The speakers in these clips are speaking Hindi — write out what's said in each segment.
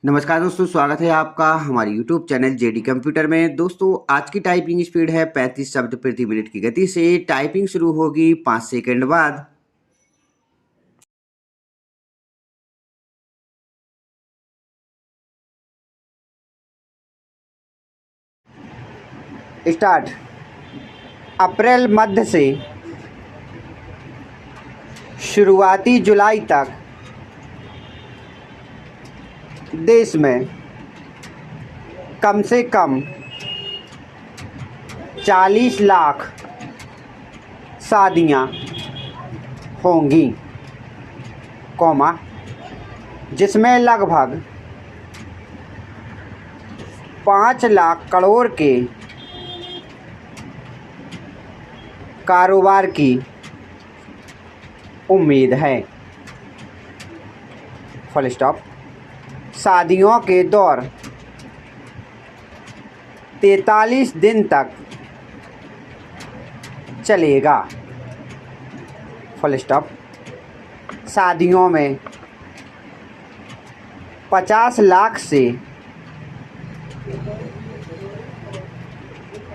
नमस्कार दोस्तों, स्वागत है आपका हमारे YouTube चैनल जेडी कंप्यूटर में। दोस्तों, आज की टाइपिंग स्पीड है 35 शब्द प्रति मिनट की गति से। टाइपिंग शुरू होगी 5 सेकंड बाद। स्टार्ट। अप्रैल मध्य से शुरुआती जुलाई तक देश में कम से कम 40 लाख शादियां होंगी, जिसमें लगभग 5 लाख करोड़ के कारोबार की उम्मीद है। Full stop. शादियों के दौर 43 दिन तक चलेगा। Full stop. शादियों में 50 लाख से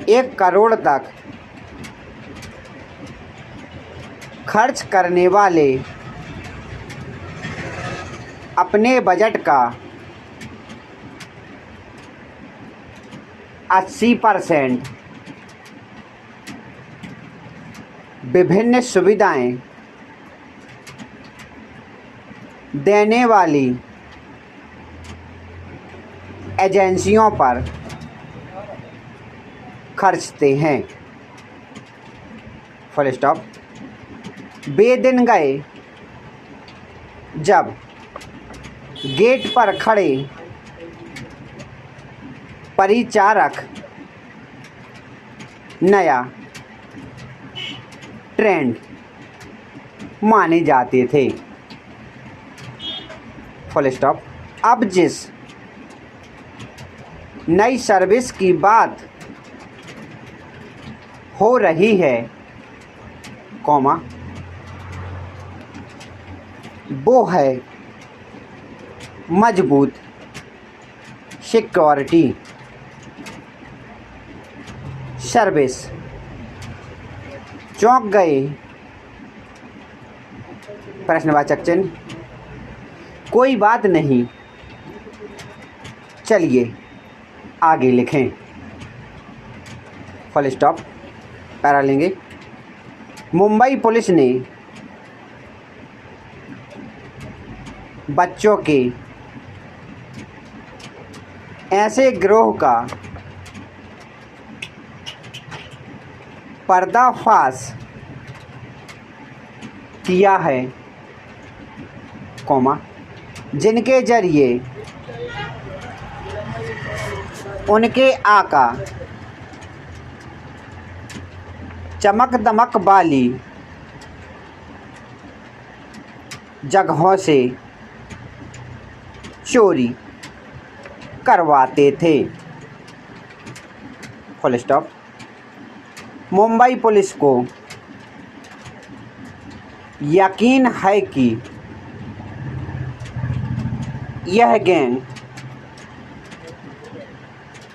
1 करोड़ तक खर्च करने वाले अपने बजट का 80% विभिन्न सुविधाएं देने वाली एजेंसियों पर खर्चते हैं। Full stop. वे दिन गए जब गेट पर खड़े परिचारक नया ट्रेंड माने जाते थे। Full stop. अब जिस नई सर्विस की बात हो रही है, वो है मजबूत सिक्योरिटी सर्विस। चौंक गए? प्रश्नवाचक चिन्ह। कोई बात नहीं, चलिए आगे लिखें। Full stop. पैरा लेंगे। मुंबई पुलिस ने बच्चों के ऐसे गिरोह का पर्दाफाश किया है, जिनके जरिए उनके आका चमक दमक वाली जगहों से चोरी करवाते थे। Full stop. मुंबई पुलिस को यकीन है कि यह गैंग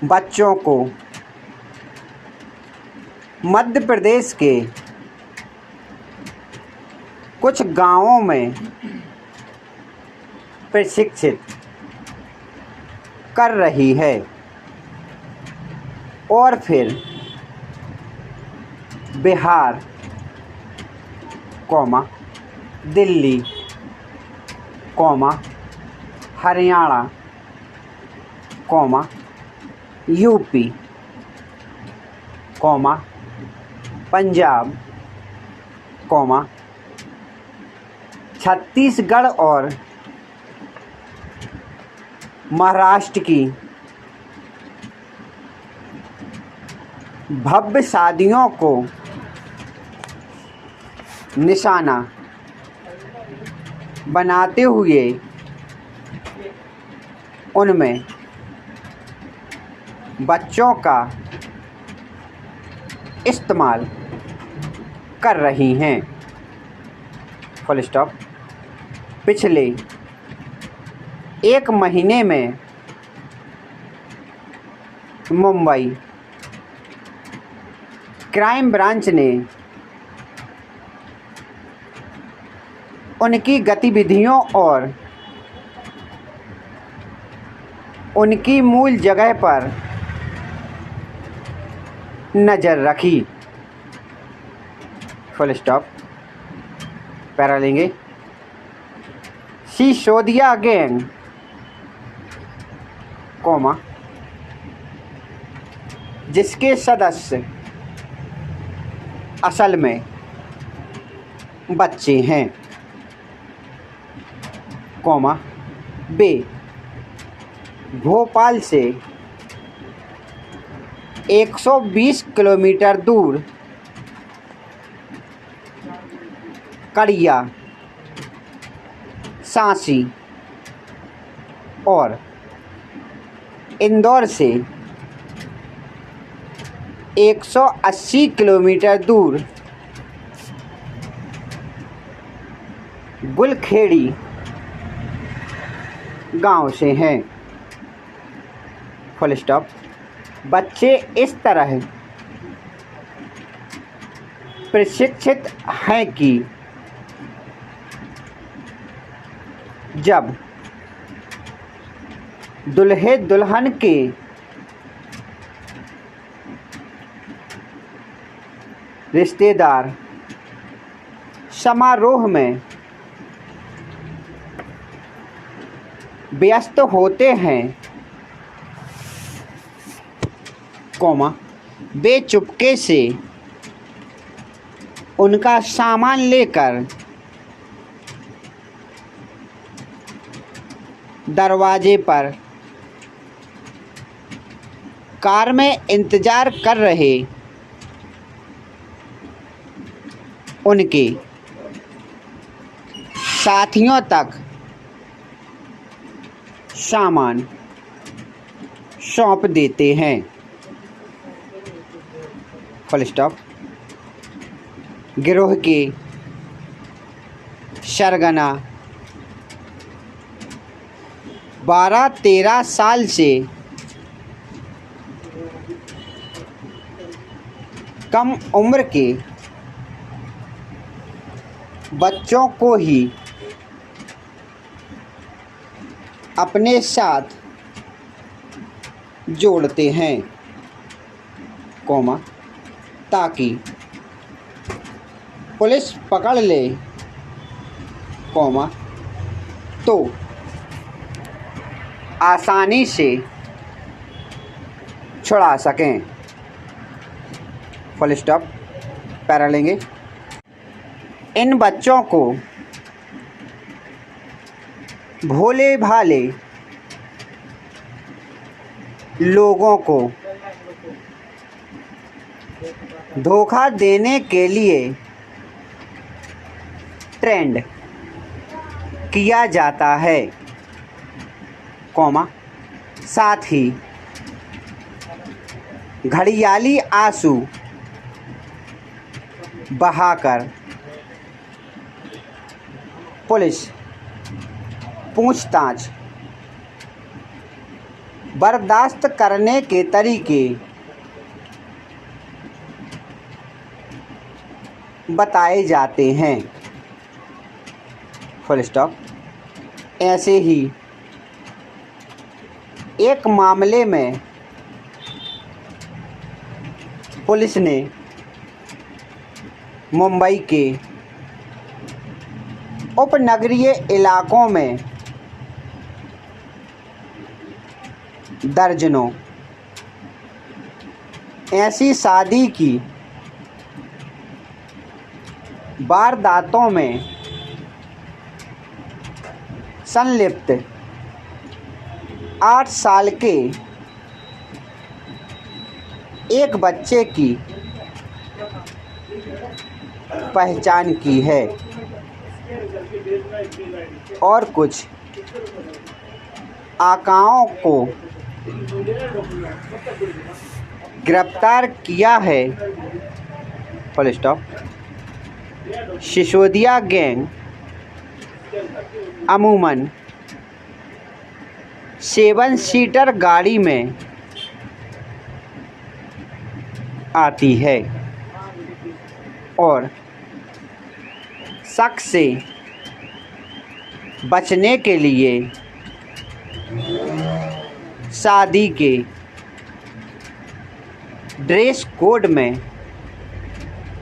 बच्चों को मध्य प्रदेश के कुछ गांवों में प्रशिक्षित कर रही है और फिर बिहार, दिल्ली, हरियाणा, यूपी, पंजाब, छत्तीसगढ़ और महाराष्ट्र की भव्य शादियों को निशाना बनाते हुए उनमें बच्चों का इस्तेमाल कर रही हैं। Full stop. पिछले एक महीने में मुंबई क्राइम ब्रांच ने उनकी गतिविधियों और उनकी मूल जगह पर नज़र रखी। Full stop. पैरा लेंगे। सिसोदिया गैंग, कॉमा, जिसके सदस्य असल में बच्चे हैं, कॉमा, वे भोपाल से 120 किलोमीटर दूर कड़िया, सांसी और इंदौर से 180 किलोमीटर दूर गुलखेड़ी गांव से हैं। Full stop. बच्चे इस तरह प्रशिक्षित हैं कि जब दुल्हे दुल्हन के रिश्तेदार समारोह में व्यस्त होते हैं, कॉमा, वे चुपके से उनका सामान लेकर दरवाजे पर कार में इंतज़ार कर रहे उनके साथियों तक सामान सौंप देते हैं। Full stop. गिरोह के सरगना 12-13 साल से कम उम्र के बच्चों को ही अपने साथ जोड़ते हैं, कॉमा, ताकि पुलिस पकड़ ले, कॉमा, तो आसानी से छुड़ा सकें। Full stop. पैरा लेंगे। इन बच्चों को भोले भाले लोगों को धोखा देने के लिए ट्रेंड किया जाता है, कॉमा, साथ ही घड़ियाली आंसू बहाकर पुलिस पूछताछ बर्दाश्त करने के तरीके बताए जाते हैं। Full stop. ऐसे ही एक मामले में पुलिस ने मुंबई के उपनगरीय इलाकों में दर्जनों ऐसी शादी की वारदातों में संलिप्त 8 साल के एक बच्चे की पहचान की है और कुछ आकाओं को गिरफ्तार किया है। Full stop. सिसोदिया गैंग अमूमन 7 सीटर गाड़ी में आती है और शक से बचने के लिए शादी के ड्रेस कोड में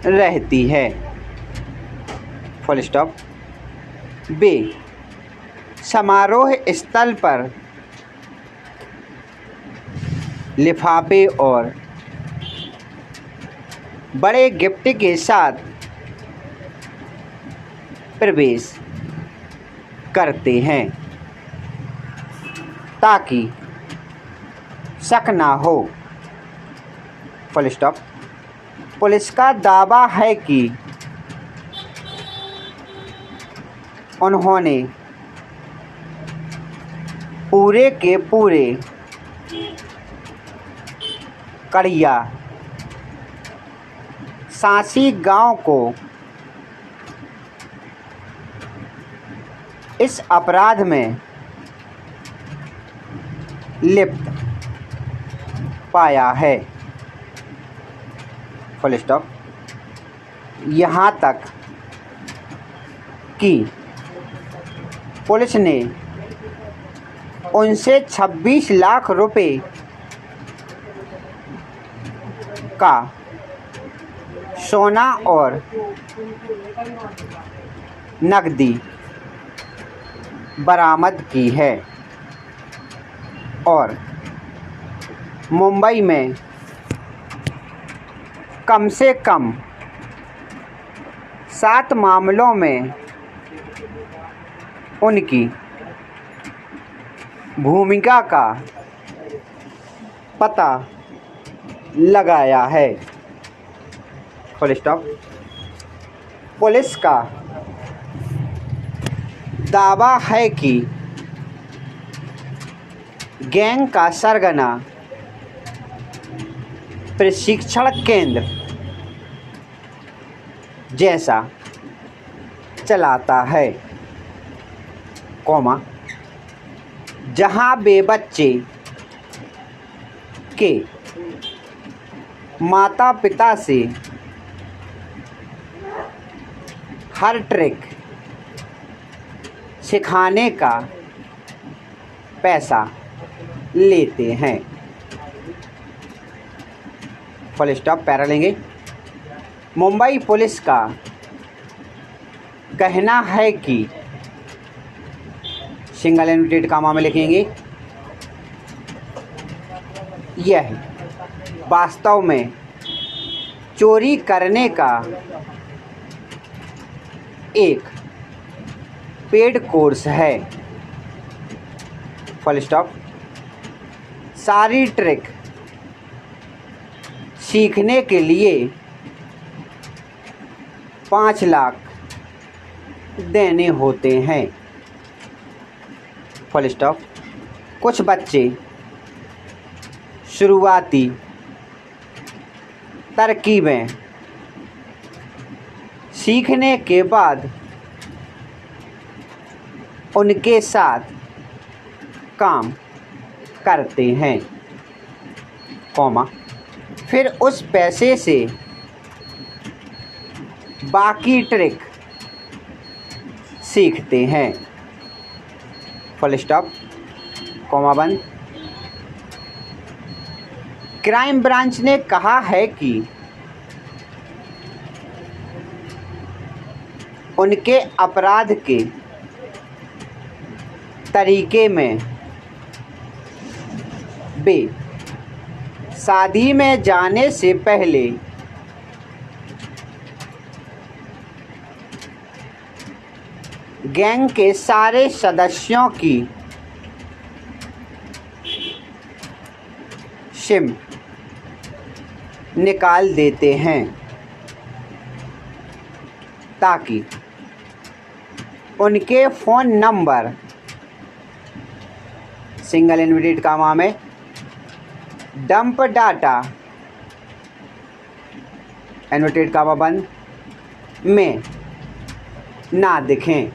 रहती है। Full stop. बी, समारोह स्थल पर लिफाफे और बड़े गिफ्ट के साथ प्रवेश करते हैं ताकि शक ना हो। Full stop. पुलिस का दावा है कि उन्होंने पूरे के पूरे कड़िया सांसी गांव को इस अपराध में लिप्त पाया है। Full stop. यहाँ तक कि पुलिस ने उनसे 26 लाख रुपए का सोना और नकदी बरामद की है और मुंबई में कम से कम 7 मामलों में उनकी भूमिका का पता लगाया है। Full stop. पुलिस का दावा है कि गैंग का सरगना प्रशिक्षण केंद्र जैसा चलाता है, जहां वे बच्चे के माता पिता से हर ट्रिक सिखाने का पैसा लेते हैं। Full stop. पैरा लेंगे। मुंबई पुलिस का कहना है कि सिंगल इन्वर्टेड कामा में लिखेंगे, यह वास्तव में चोरी करने का एक पेड कोर्स है। Full stop. सारी ट्रिक सीखने के लिए 5 लाख देने होते हैं। Full stop. कुछ बच्चे शुरुआती तरकीबें सीखने के बाद उनके साथ काम करते हैं, फिर उस पैसे से बाकी ट्रिक सीखते हैं। Full stop. बंद। क्राइम ब्रांच ने कहा है कि उनके अपराध के तरीके में वे शादी में जाने से पहले गैंग के सारे सदस्यों की सिम निकाल देते हैं ताकि उनके phone number single inverted comma में डंप डाटा इन्वर्टेड कामा बंद में ना दिखें,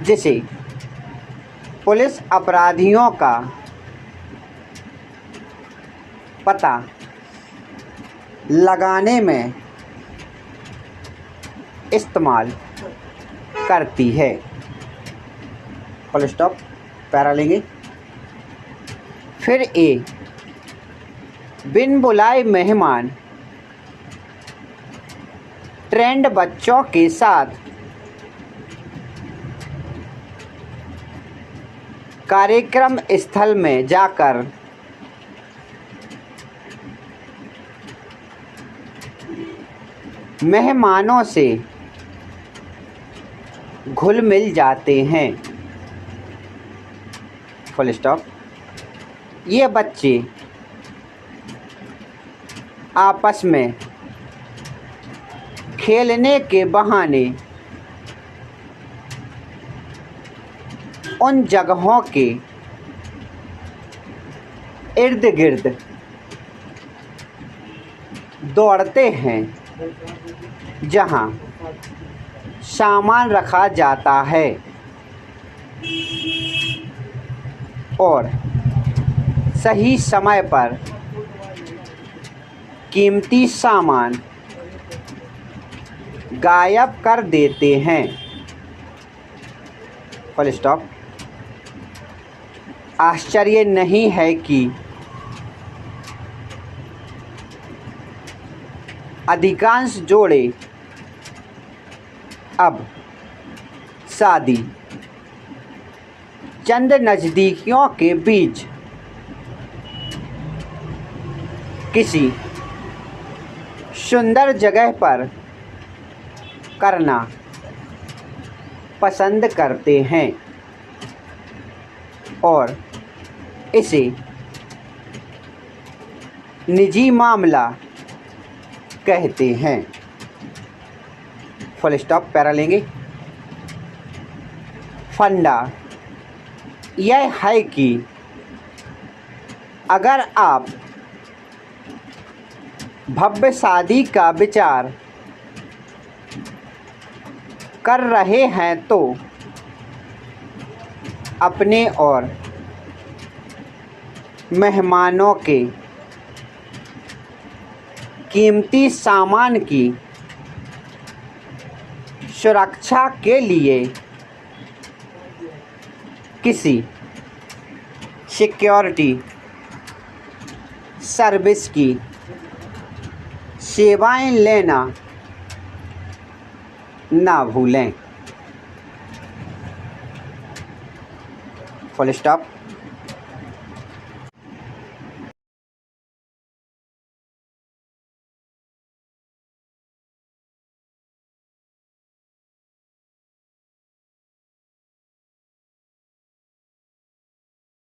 जिसे पुलिस अपराधियों का पता लगाने में इस्तेमाल करती है। फुल स्टॉप, पैरा लेंगे। फिर ए, बिन बुलाए मेहमान ट्रेंड बच्चों के साथ कार्यक्रम स्थल में जाकर मेहमानों से घुल मिल जाते हैं। Full stop. ये बच्चे आपस में खेलने के बहाने उन जगहों के इर्द गिर्द दौड़ते हैं जहां सामान रखा जाता है और सही समय पर कीमती सामान गायब कर देते हैं। Full stop. आश्चर्य नहीं है कि अधिकांश जोड़े अब शादी चंद नज़दीकियों के बीच किसी सुंदर जगह पर करना पसंद करते हैं और इसे निजी मामला कहते हैं। फुल स्टॉप, पैरा लेंगे। फंडा यह है कि अगर आप भव्य शादी का विचार कर रहे हैं तो अपने और मेहमानों के कीमती सामान की सुरक्षा के लिए किसी सिक्योरिटी सर्विस की सेवाएं लेना ना भूलें। Full stop.